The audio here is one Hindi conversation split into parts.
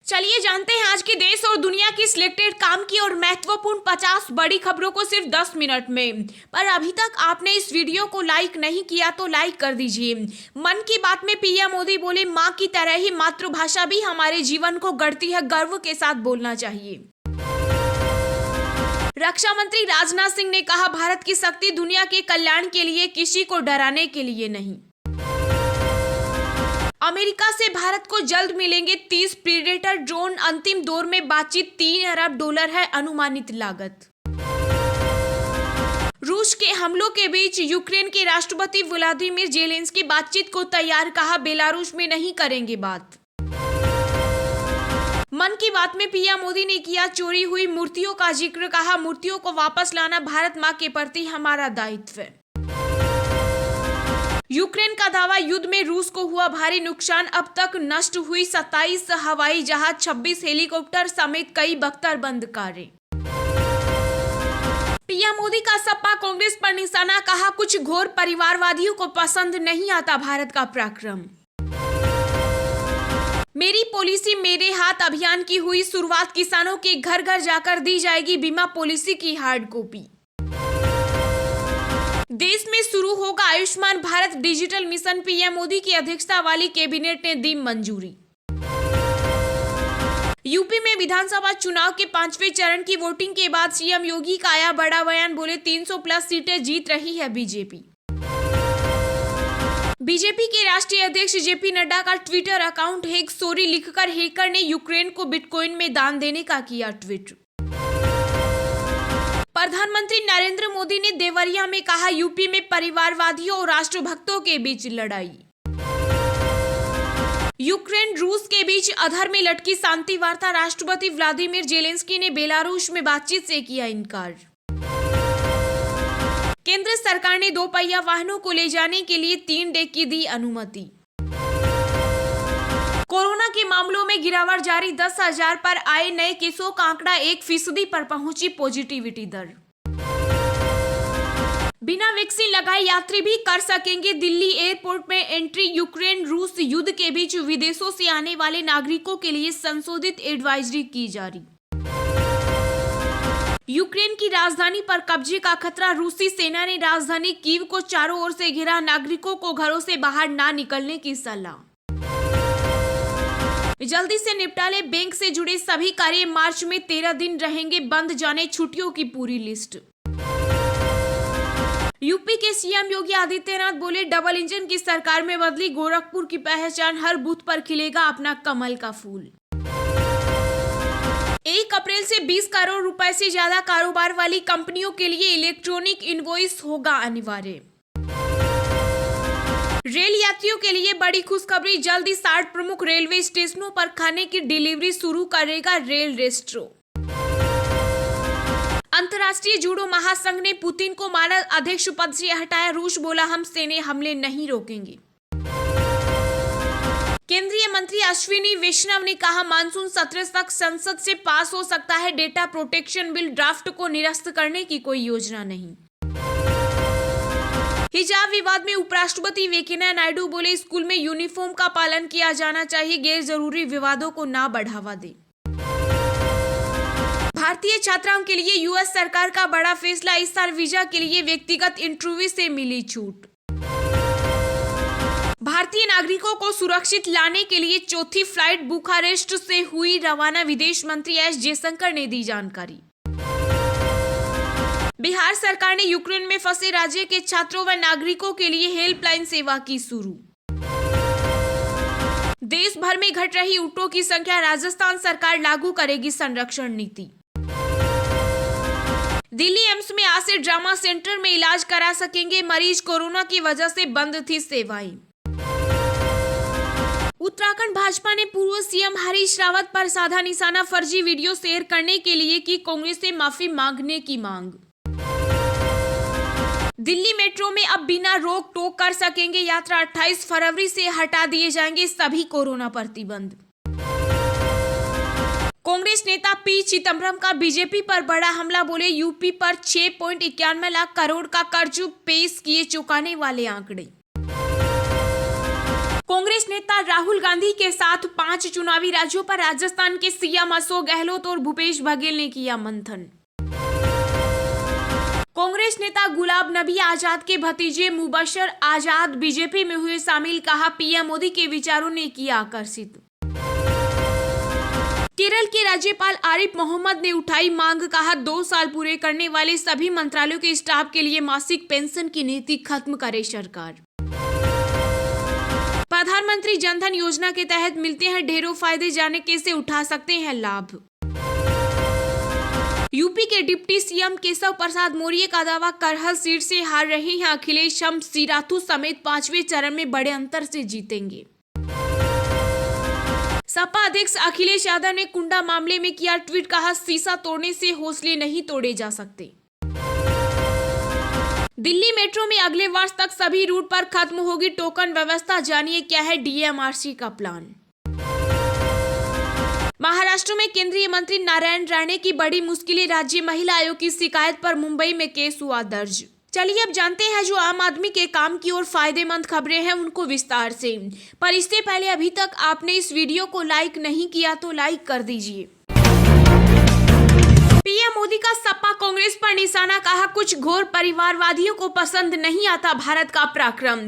चलिए जानते हैं आज के देश और दुनिया की सिलेक्टेड काम की और महत्वपूर्ण 50 बड़ी खबरों को सिर्फ 10 मिनट में। पर अभी तक आपने इस वीडियो को लाइक नहीं किया तो लाइक कर दीजिए। मन की बात में पीएम मोदी बोले, मां की तरह ही मातृभाषा भी हमारे जीवन को गढ़ती है, गर्व के साथ बोलना चाहिए। रक्षा मंत्री राजनाथ सिंह ने कहा, भारत की शक्ति दुनिया के कल्याण के लिए, किसी को डराने के लिए नहीं। अमेरिका से भारत को जल्द मिलेंगे 30 प्रीडेटर ड्रोन, अंतिम दौर में बातचीत, $3 अरब है अनुमानित लागत। रूस के हमलों के बीच यूक्रेन के राष्ट्रपति व्लादिमीर जेलेंस्की बातचीत को तैयार, कहा बेलारूस में नहीं करेंगे बात। मन की बात में पीएम मोदी ने किया चोरी हुई मूर्तियों का जिक्र, कहा मूर्तियों को वापस लाना भारत मां के प्रति हमारा दायित्व है। यूक्रेन का दावा, युद्ध में रूस को हुआ भारी नुकसान, अब तक नष्ट हुई 27 हवाई जहाज, 26 हेलीकॉप्टर समेत कई बख्तरबंद कारें। पीएम मोदी का सपा कांग्रेस पर निशाना, कहा कुछ घोर परिवारवादियों को पसंद नहीं आता भारत का पराक्रम। मेरी पॉलिसी मेरे हाथ अभियान की हुई शुरुआत, किसानों के घर घर जाकर दी जाएगी बीमा पॉलिसी की हार्ड कॉपी। देश में शुरू होगा Ayushman Bharat digital mission, PM Modi की अध्यक्षता वाली कैबिनेट ने दी मंजूरी। यूपी में विधानसभा चुनाव के 5वें चरण की वोटिंग के बाद सीएम योगी का आया बड़ा बयान, बोले 300 प्लस सीटें जीत रही है बीजेपी। बीजेपी के राष्ट्रीय अध्यक्ष जेपी नड्डा का ट्विटर अकाउंट हैक, सॉरी लिखकर हैकर ने यूक्रेन को बिटकॉइन में दान देने का किया ट्वीट। प्रधानमंत्री नरेंद्र मोदी ने देवरिया में कहा, यूपी में परिवारवादियों और राष्ट्रभक्तों के बीच लड़ाई। यूक्रेन रूस के बीच अधर में लटकी शांति वार्ता, राष्ट्रपति व्लादिमीर जेलेंस्की ने बेलारूस में बातचीत से किया इनकार। केंद्र सरकार ने 2 पहिया वाहनों को ले जाने के लिए 3 डे की दी अनुमति। कोरोना के मामलों में गिरावट जारी, 10,000 पर आए नए केसों का आंकड़ा 1% पर पहुंची पॉजिटिविटी दर। बिना वैक्सीन लगाए यात्री भी कर सकेंगे दिल्ली एयरपोर्ट में एंट्री, यूक्रेन रूस युद्ध के बीच विदेशों से आने वाले नागरिकों के लिए संशोधित एडवाइजरी की जारी। यूक्रेन की राजधानी पर कब्जे का खतरा, रूसी सेना ने राजधानी कीव को चारों ओर से घेरा, नागरिकों को घरों से बाहर ना निकलने की सलाह। जल्दी से निपटा ले बैंक से जुड़े सभी कार्य, मार्च में 13 दिन रहेंगे बंद, जाने छुट्टियों की पूरी लिस्ट। यूपी के सीएम योगी आदित्यनाथ बोले, डबल इंजन की सरकार में बदली गोरखपुर की पहचान, हर बूथ पर खिलेगा अपना कमल का फूल। 1 अप्रैल से 20 करोड़ रुपए से ज्यादा कारोबार वाली कंपनियों के लिए इलेक्ट्रॉनिक इनवॉइस होगा अनिवार्य। रेल यात्रियों के लिए बड़ी खुशखबरी, जल्द ही 60 प्रमुख रेलवे स्टेशनों पर खाने की डिलीवरी शुरू करेगा रेल रेस्ट्रो। अंतर्राष्ट्रीय जूडो महासंघ ने पुतिन को मानद अध्यक्ष पद से हटाया, रूस बोला हम सैन्य हमले नहीं रोकेंगे। केंद्रीय मंत्री अश्विनी वैष्णव ने कहा, मानसून सत्र तक संसद से पास हो सकता है डेटा प्रोटेक्शन बिल, ड्राफ्ट को निरस्त करने की कोई योजना नहीं। हिजाब विवाद में उपराष्ट्रपति वेंकैया नायडू बोले, स्कूल में यूनिफॉर्म का पालन किया जाना चाहिए, गैर जरूरी विवादों को ना बढ़ावा दे। भारतीय छात्राओं के लिए यूएस सरकार का बड़ा फैसला, इस साल वीजा के लिए व्यक्तिगत इंटरव्यू से मिली छूट। भारतीय नागरिकों को सुरक्षित लाने के लिए 4थी फ्लाइट बुखारेस्ट से हुई रवाना, विदेश मंत्री एस जयशंकर ने दी जानकारी। बिहार सरकार ने यूक्रेन में फंसे राज्य के छात्रों व नागरिकों के लिए हेल्पलाइन सेवा की शुरू। देश भर में घट रही ऊँटों की संख्या, राजस्थान सरकार लागू करेगी संरक्षण नीति। दिल्ली एम्स में आज से ड्रामा सेंटर में इलाज करा सकेंगे मरीज, कोरोना की वजह से बंद थी सेवाएं। उत्तराखंड भाजपा ने पूर्व सीएम हरीश रावत पर साधा निशाना, फर्जी वीडियो शेयर करने के लिए की कांग्रेस से माफी मांगने की मांग। दिल्ली मेट्रो में अब बिना रोक टोक कर सकेंगे यात्रा, 28 फरवरी से हटा दिए जाएंगे सभी कोरोना प्रतिबंध। कांग्रेस नेता पी चिदंबरम का बीजेपी पर बड़ा हमला, बोले यूपी पर 6.91 लाख करोड़ का कर्ज पेश किए चुकाने वाले आंकड़े। कांग्रेस नेता राहुल गांधी के साथ 5 चुनावी राज्यों पर राजस्थान के सीएम अशोक गहलोत और भूपेश बघेल ने किया मंथन। कांग्रेस नेता गुलाम नबी आजाद के भतीजे मुबशर आजाद बीजेपी में हुए शामिल, कहा पीएम मोदी के विचारों ने किया आकर्षित। केरल के राज्यपाल आरिफ मोहम्मद ने उठाई मांग, कहा 2 साल पूरे करने वाले सभी मंत्रालयों के स्टाफ के लिए मासिक पेंशन की नीति खत्म करे सरकार। प्रधानमंत्री जनधन योजना के तहत मिलते हैं ढेरों फायदे, जाने कैसे उठा सकते हैं लाभ। यूपी के डिप्टी सीएम केशव प्रसाद मौर्य का दावा, करहल सीट से हार रहे हैं अखिलेश, हम सिराथू समेत 5वें चरण में बड़े अंतर से जीतेंगे। सपा अध्यक्ष अखिलेश यादव ने कुंडा मामले में किया ट्वीट, कहा शीशा तोड़ने से हौसले नहीं तोड़े जा सकते। दिल्ली मेट्रो में अगले वर्ष तक सभी रूट पर खत्म होगी टोकन व्यवस्था, जानिए क्या है डीएमआरसी का प्लान। महाराष्ट्र में केंद्रीय मंत्री नारायण राणे की बड़ी मुश्किलें, राज्य महिला आयोग की शिकायत पर मुंबई में केस हुआ दर्ज। चलिए अब जानते हैं जो आम आदमी के काम की और फायदेमंद खबरें हैं उनको विस्तार से। पर इससे पहले अभी तक आपने इस वीडियो को लाइक नहीं किया तो लाइक कर दीजिए। पीएम मोदी का सपा कांग्रेस पर निशाना, कहा कुछ घोर परिवारवादियों को पसंद नहीं आता भारत का पराक्रम।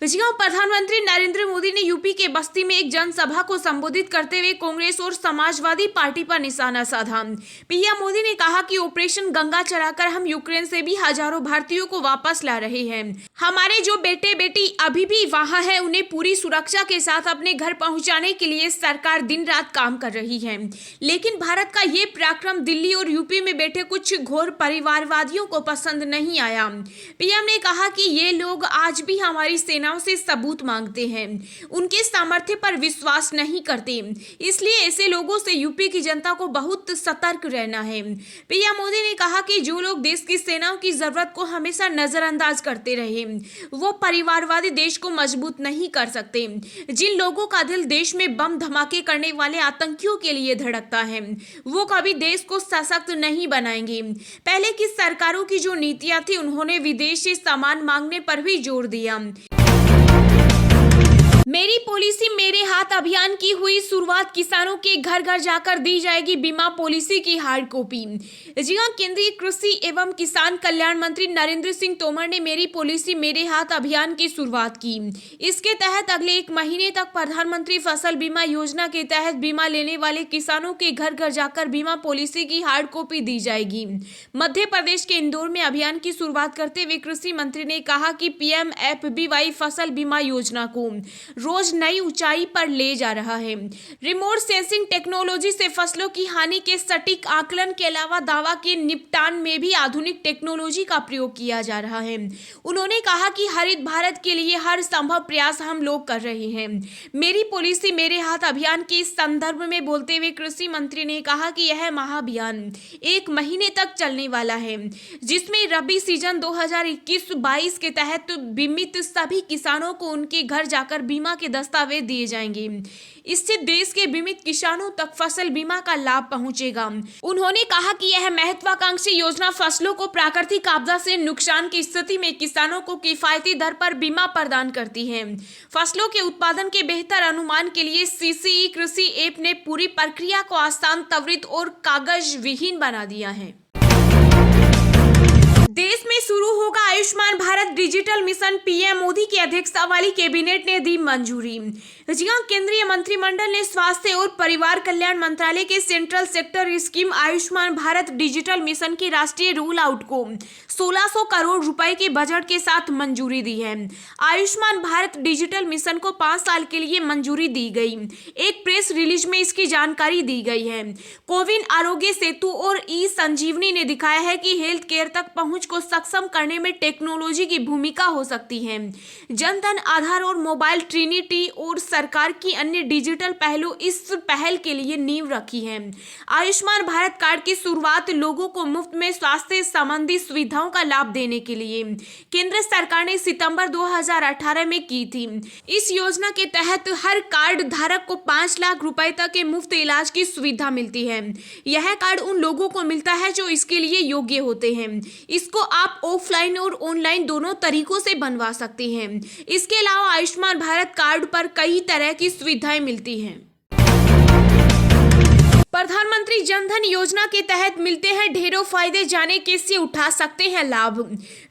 प्रधानमंत्री नरेंद्र मोदी ने यूपी के बस्ती में एक जनसभा को संबोधित करते हुए कांग्रेस और समाजवादी पार्टी पर निशाना साधा। पीएम मोदी ने कहा कि ऑपरेशन गंगा चलाकर हम यूक्रेन से भी हजारों भारतीयों को वापस ला रहे हैं। हमारे जो बेटे बेटी अभी भी वहां है उन्हें पूरी सुरक्षा के साथ अपने घर पहुंचाने के लिए सरकार दिन रात काम कर रही है। लेकिन भारत का ये पराक्रम दिल्ली और यूपी में बैठे कुछ घोर परिवारवादियों को पसंद नहीं आया। पीएम ने कहा कि ये लोग आज भी हमारी सेनाओं से सबूत मांगते हैं, उनके सामर्थ्य पर विश्वास नहीं करते। इसलिए ऐसे लोगों से यूपी की जनता को बहुत सतर्क रहना है। पीएम मोदी ने कहा कि जो लोग देश की सेनाओं की जरूरत को हमेशा नजरअंदाज करते रहे वो परिवारवादी देश को मजबूत नहीं कर सकते। जिन लोगों का दिल देश में बम धमाके करने वाले आतंकियों के लिए धड़कता है वो कभी देश को सशक्त नहीं बनाएंगे। पहले की सरकारों की जो नीतियां थी उन्होंने विदेश से सामान मांगने पर भी जोर दिया। मेरी पॉलिसी मेरे हाथ अभियान की हुई शुरुआत, किसानों के घर घर जाकर दी जाएगी बीमा पॉलिसी की हार्ड कॉपी। जी हां, केंद्रीय कृषि एवं किसान कल्याण मंत्री नरेंद्र सिंह तोमर ने मेरी पॉलिसी मेरे हाथ अभियान की शुरुआत की। इसके तहत अगले 1 महीने तक प्रधानमंत्री फसल बीमा योजना के तहत बीमा लेने वाले किसानों के घर घर जाकर बीमा पॉलिसी की हार्ड कॉपी दी जाएगी। मध्य प्रदेश के इंदौर में अभियान की शुरुआत करते हुए कृषि मंत्री ने कहा कि PMFBY फसल बीमा योजना को रोज नई ऊंचाई पर ले जा रहा है। रिमोट सेंसिंग टेक्नोलॉजी से फसलों की हानि के सटीक आकलन के अलावा दावा के निपटान में भी आधुनिक टेक्नोलॉजी का प्रयोग किया जा रहा है। उन्होंने कहा कि हरित भारत के लिए हर संभव प्रयास हम लोग कर रहे हैं। मेरी पॉलिसी मेरे हाथ अभियान के इस संदर्भ में बोलते हुए कृषि मंत्री ने कहा कि यह महाअभियान 1 महीने तक चलने वाला है, जिसमें रबी सीजन 2021-22 के तहत बीमित सभी किसानों को उनके घर जाकर बीमा के दस्तावेज दिए जाएंगे। इससे देश के बीमित किसानों तक फसल बीमा का लाभ पहुंचेगा। उन्होंने कहा कि यह महत्वाकांक्षी योजना फसलों को प्राकृतिक आपदा से नुकसान की स्थिति में किसानों को किफायती दर पर बीमा प्रदान करती है। फसलों के उत्पादन के बेहतर अनुमान के लिए CCE कृषि ऐप ने पूरी प्रक्रिया को आसान, त्वरित और कागज विहीन बना दिया है। देश में शुरू होगा Ayushman Bharat digital mission, PM Modi की अध्यक्षता वाली कैबिनेट ने दी मंजूरी। जी हां, केंद्रीय मंत्रिमंडल ने स्वास्थ्य और परिवार कल्याण मंत्रालय के central sector scheme Ayushman Bharat digital mission के राष्ट्रीय रोल आउट को 1600 करोड़ रुपए के बजट के साथ मंजूरी दी है। आयुष्मान भारत डिजिटल मिशन को 5 साल के लिए मंजूरी दी गई। एक प्रेस रिलीज में इसकी जानकारी दी गई है। कोविन आरोग्य सेतु और ई-संजीवनी ने दिखाया है कि हेल्थ केयर तक पहुंच को सक्षम करने में टेक्नोलॉजी की भूमिका हो सकती है। जनधन, आधार और मोबाइल ट्रिनिटी और सरकार की अन्य डिजिटल पहलू इस पहल के लिए नींव रखी है। आयुष्मान भारत कार्ड की शुरुआत लोगों को मुफ्त में स्वास्थ्य संबंधी सुविधाओं का लाभ देने के लिए केंद्र सरकार ने सितंबर 2018 में की थी। इस योजना के तहत हर कार्ड धारक को 5 लाख रुपए तक के मुफ्त इलाज की सुविधा मिलती है। यह कार्ड उन लोगों को मिलता है जो इसके लिए योग्य होते हैं। इसको आप ऑफलाइन और ऑनलाइन दोनों तरीकों से बनवा सकते हैं। इसके अलावा आयुष्मान भारत कार्ड पर कई तरह की सुविधाएं मिलती हैं। प्रधानमंत्री जनधन योजना के तहत मिलते हैं ढेरों फायदे, जाने कैसे उठा सकते हैं लाभ।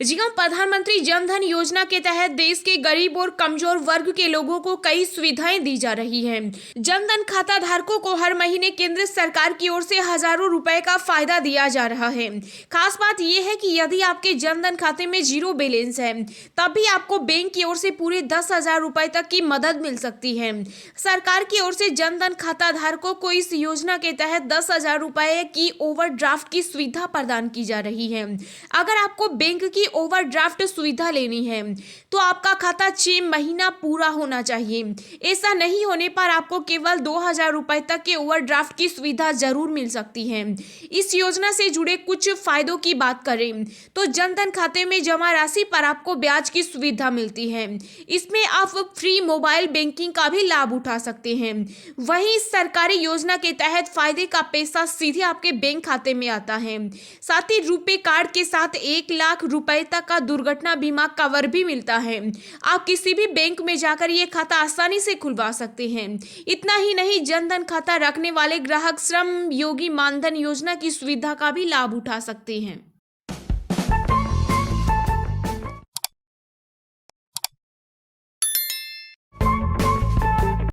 जी हां, प्रधानमंत्री जनधन योजना के तहत देश के गरीब और कमजोर वर्ग के लोगों को कई सुविधाएं दी जा रही हैं। जनधन खाता धारकों को हर महीने केंद्र सरकार की ओर से हजारों रुपए का फायदा दिया जा रहा है। खास बात यह है कि यदि आपके जनधन खाते में 0 बैलेंस है तब भी आपको बैंक की ओर से पूरे 10,000 रुपए तक की मदद मिल सकती है। सरकार की ओर से जनधन खाता धारकों को इस योजना के तहत 10,000 रुपए की ओवरड्राफ्ट की सुविधा प्रदान की जा रही है। अगर आपको बैंक की ओवरड्राफ्ट सुविधा लेनी है तो आपका खाता 6 महीना पूरा होना चाहिए। ऐसा नहीं होने पर आपको केवल 2,000 रुपए तक के ओवरड्राफ्ट की सुविधा जरूर मिल सकती है। इस योजना से जुड़े कुछ फायदों की बात करें तो जनधन खाते में जमा राशि पर आपको ब्याज की सुविधा मिलती है। इसमें आप फ्री मोबाइल बैंकिंग का भी लाभ उठा सकते हैं। वहीं सरकारी योजना के तहत फायदे का पैसा सीधे आपके बैंक खाते में आता है। साथ ही रुपे कार्ड के साथ 1 लाख रुपए तक का दुर्घटना बीमा कवर भी मिलता है। आप किसी भी बैंक में जाकर ये खाता आसानी से खुलवा सकते हैं। इतना ही नहीं, जनधन खाता रखने वाले ग्राहक श्रम योगी मानधन योजना की सुविधा का भी लाभ उठा सकते हैं।